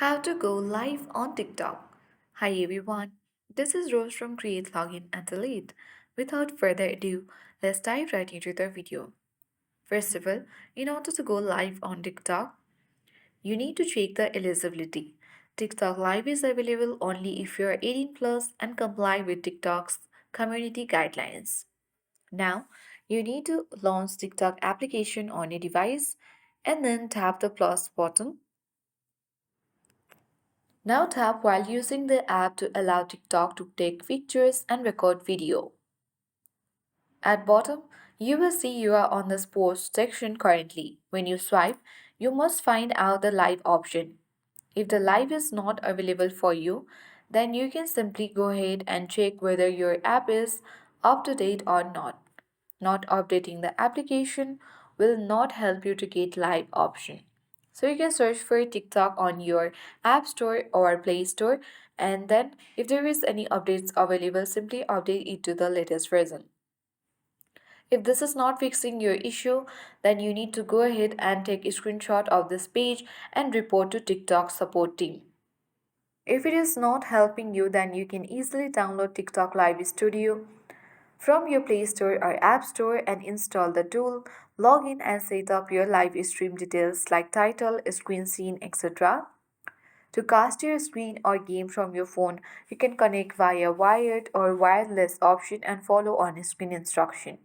How to go live on TikTok. Hi everyone, this is Rose from Create Login and Delete. Without further ado, let's dive right into the video. First of all, in order to go live on TikTok, you need to check the eligibility. TikTok Live is available only if you are 18 plus and comply with TikTok's community guidelines. Now, you need to launch TikTok application on your device and then tap the plus button. Now tap while using the app to allow TikTok to take pictures and record video. At bottom, you will see you are on the sports section currently. When you swipe, you must find out the live option. If the live is not available for you, then you can simply go ahead and check whether your app is up to date or not. Not updating the application will not help you to get live option. So you can search for TikTok on your App Store or Play Store, and then if there is any updates available, simply update it to the latest version. If this is not fixing your issue, then you need to go ahead and take a screenshot of this page and report to TikTok support team. If it is not helping you, then you can easily download TikTok Live Studio from your Play Store or App Store and install the tool, log in and set up your live stream details like title, screen scene, etc. To cast your screen or game from your phone, you can connect via wired or wireless option and follow on screen instruction.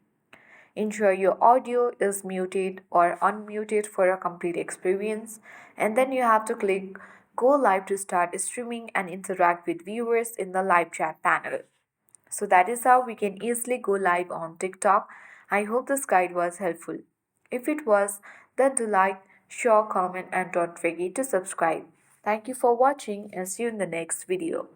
Ensure your audio is muted or unmuted for a complete experience, and then you have to click Go Live to start streaming and interact with viewers in the live chat panel. So that is how we can easily go live on TikTok. I hope this guide was helpful. If it was, then do like, share, comment, and don't forget to subscribe. Thank you for watching and see you in the next video.